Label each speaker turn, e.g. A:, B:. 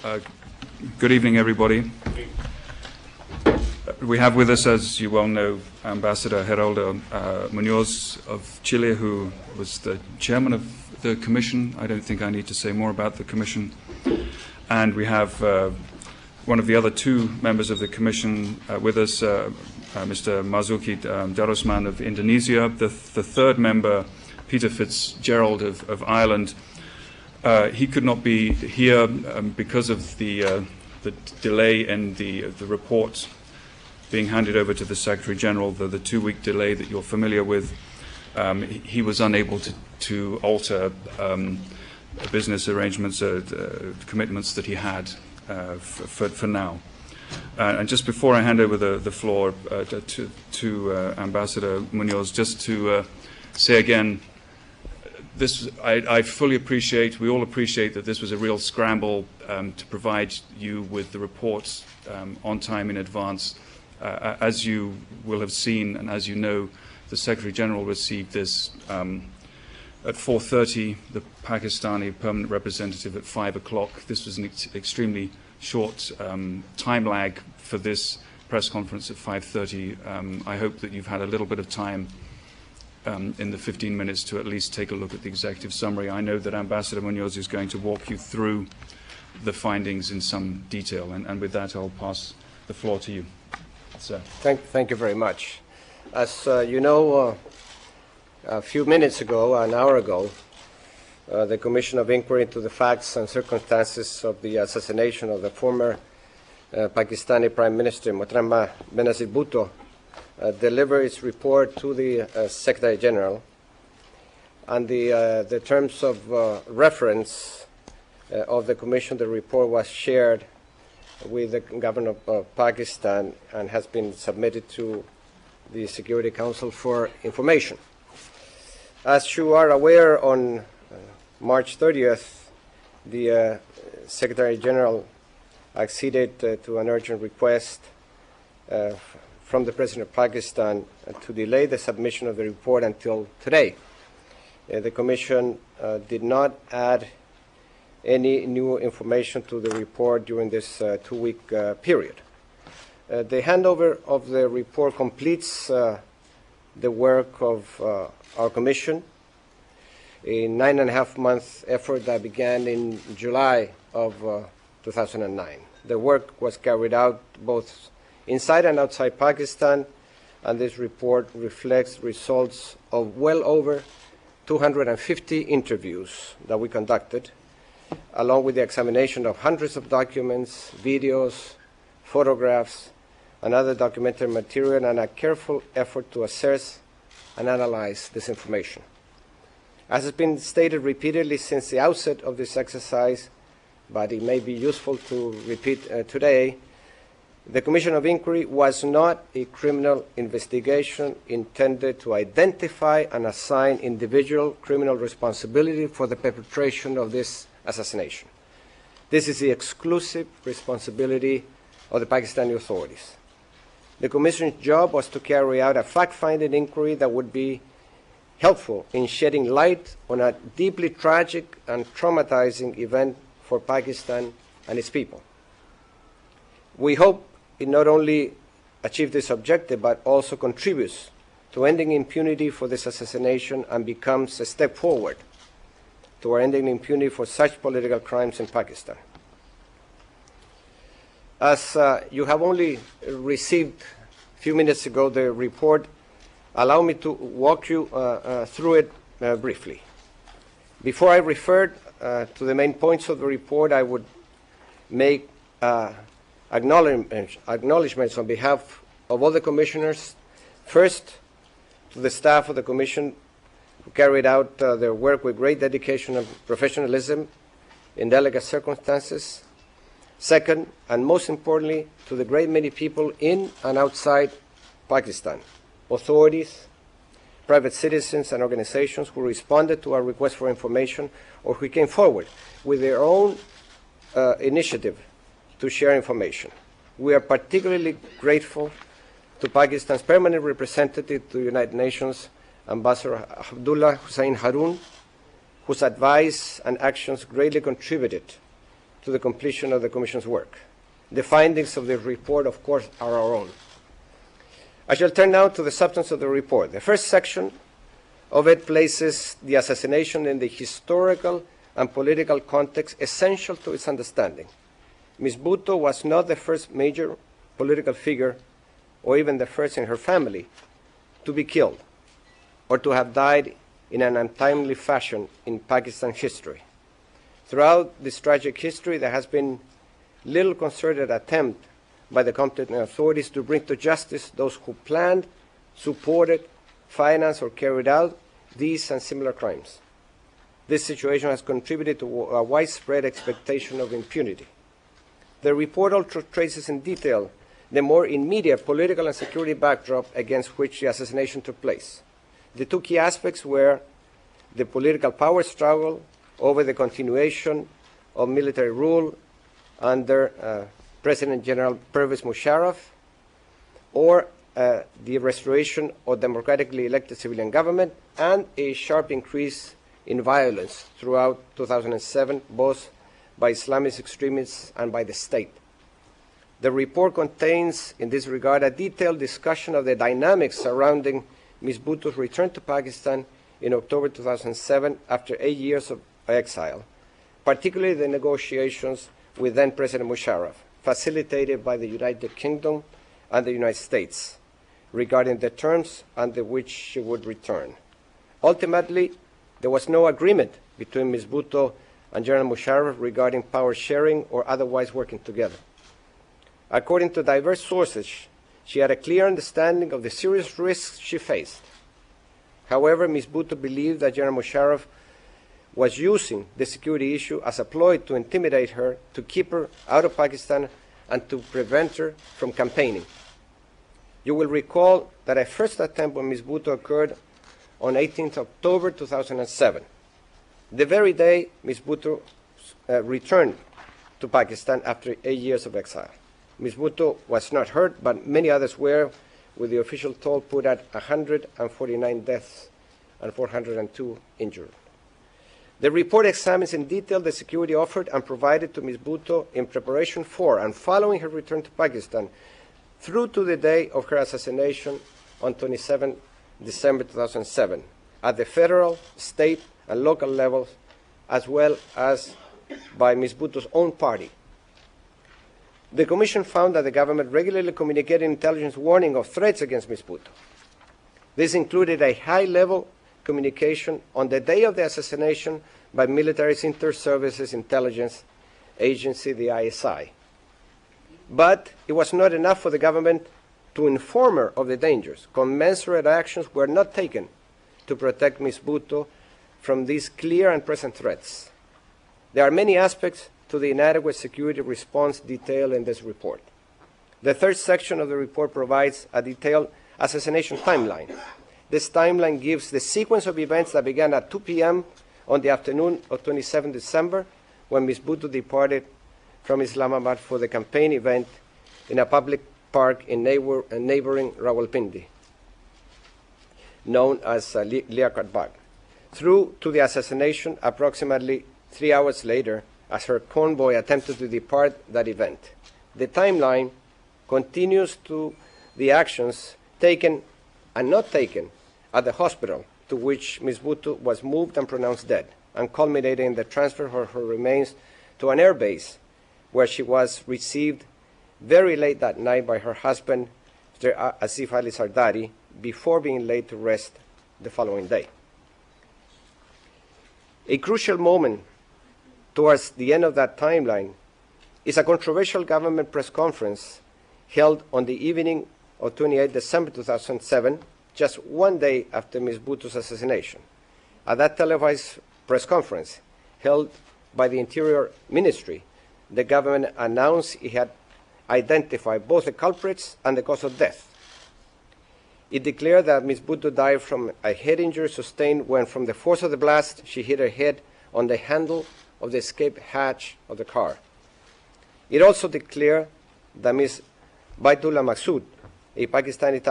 A: Uh, Good evening, everybody. We have with us, as you well know, Ambassador Geraldo Munoz of Chile, who was the chairman of the Commission. I don't think I need to say more about the Commission. And we have one of the other two members of the Commission with us, Mr. Marzuki Darusman of Indonesia. The third member, Peter Fitzgerald of Ireland. He could not be here because of the delay in the report being handed over to the Secretary General, the 2-week delay that you're familiar with. He was unable to alter business arrangements, commitments that he had for now. And just before I hand over the floor to Ambassador Munoz, just to say again, I fully appreciate, we all appreciate that this was a real scramble to provide you with the reports on time in advance. As you will have seen and as you know, the Secretary General received this at 4:30, the Pakistani permanent representative at 5 o'clock. This was an extremely short time lag for this press conference at 5:30. I hope that you've had a little bit of time in the 15 minutes to at least take a look at the executive summary. I know that Ambassador Munoz is going to walk you through the findings in some detail, and with that I'll pass the floor to you. Sir.
B: Thank you very much. As you know, a few minutes ago, an hour ago, the Commission of Inquiry into the Facts and Circumstances of the assassination of the former Pakistani Prime Minister Mohtaram Benazir Bhutto delivered its report to the Secretary General, and the terms of reference of the Commission, the report was shared with the government of Pakistan and has been submitted to the Security Council for information. As you are aware, on March 30th, the Secretary General acceded to an urgent request from the President of Pakistan to delay the submission of the report until today. The Commission did not add any new information to the report during this 2-week period. The handover of the report completes the work of our Commission, a 9.5-month effort that began in July of 2009. The work was carried out both inside and outside Pakistan, and this report reflects results of well over 250 interviews that we conducted, along with the examination of hundreds of documents, videos, photographs, and other documentary material, and a careful effort to assess and analyze this information. As has been stated repeatedly since the outset of this exercise, but it may be useful to repeat today, the Commission of Inquiry was not a criminal investigation intended to identify and assign individual criminal responsibility for the perpetration of this assassination. This is the exclusive responsibility of the Pakistani authorities. The Commission's job was to carry out a fact-finding inquiry that would be helpful in shedding light on a deeply tragic and traumatizing event for Pakistan and its people. We hope it not only achieves this objective, but also contributes to ending impunity for this assassination and becomes a step forward toward ending impunity for such political crimes in Pakistan. As you have only received a few minutes ago the report, allow me to walk you through it briefly. Before I refer to the main points of the report, I would make acknowledgements on behalf of all the commissioners. First, to the staff of the Commission who carried out their work with great dedication and professionalism in delicate circumstances. Second, and most importantly, to the great many people in and outside Pakistan, authorities, private citizens and organizations who responded to our request for information or who came forward with their own initiative to share information. We are particularly grateful to Pakistan's permanent representative to the United Nations, Ambassador Abdullah Hussain Harun, whose advice and actions greatly contributed to the completion of the Commission's work. The findings of the report, of course, are our own. I shall turn now to the substance of the report. The first section of it places the assassination in the historical and political context essential to its understanding. Ms. Bhutto was not the first major political figure, or even the first in her family, to be killed or to have died in an untimely fashion in Pakistan history. Throughout this tragic history, there has been little concerted attempt by the competent authorities to bring to justice those who planned, supported, financed, or carried out these and similar crimes. This situation has contributed to a widespread expectation of impunity. The report also traces in detail the more immediate political and security backdrop against which the assassination took place. The two key aspects were the political power struggle over the continuation of military rule under President General Pervez Musharraf, or the restoration of democratically elected civilian government, and a sharp increase in violence throughout 2007, both by Islamist extremists and by the state. The report contains, in this regard, a detailed discussion of the dynamics surrounding Ms. Bhutto's return to Pakistan in October 2007 after 8 years of exile, particularly the negotiations with then President Musharraf, facilitated by the United Kingdom and the United States, regarding the terms under which she would return. Ultimately, there was no agreement between Ms. Bhutto and General Musharraf regarding power sharing or otherwise working together. According to diverse sources, she had a clear understanding of the serious risks she faced. However, Ms. Bhutto believed that General Musharraf was using the security issue as a ploy to intimidate her, to keep her out of Pakistan, and to prevent her from campaigning. You will recall that a first attempt on Ms. Bhutto occurred on 18th October 2007. The very day Ms. Bhutto returned to Pakistan after 8 years of exile. Ms. Bhutto was not hurt, but many others were, with the official toll put at 149 deaths and 402 injured. The report examines in detail the security offered and provided to Ms. Bhutto in preparation for and following her return to Pakistan through to the day of her assassination on 27 December 2007 at the federal, state, and local levels, as well as by Ms. Bhutto's own party. The Commission found that the government regularly communicated intelligence warning of threats against Ms. Bhutto. This included a high-level communication on the day of the assassination by military's Inter-Services Intelligence Agency, the ISI. But it was not enough for the government to inform her of the dangers. Commensurate actions were not taken to protect Ms. Bhutto from these clear and present threats. There are many aspects to the inadequate security response detailed in this report. The third section of the report provides a detailed assassination timeline. This timeline gives the sequence of events that began at 2 p.m. on the afternoon of 27 December, when Ms. Bhutto departed from Islamabad for the campaign event in a public park in neighboring Rawalpindi, known as Liaquat Bagh, through to the assassination approximately 3 hours later, as her convoy attempted to depart that event. The timeline continues to the actions taken and not taken at the hospital to which Ms. Bhutto was moved and pronounced dead, and culminating in the transfer of her remains to an air base where she was received very late that night by her husband, Mr. Asif Ali Sardari, before being laid to rest the following day. A crucial moment towards the end of that timeline is a controversial government press conference held on the evening of 28 December 2007, just 1 day after Ms. Bhutto's assassination. At that televised press conference, held by the Interior Ministry, the government announced it had identified both the culprits and the cause of death. It declared that Ms. Bhutto died from a head injury sustained when, from the force of the blast, she hit her head on the handle of the escape hatch of the car. It also declared that Ms. Baitullah Maqsood, a Pakistani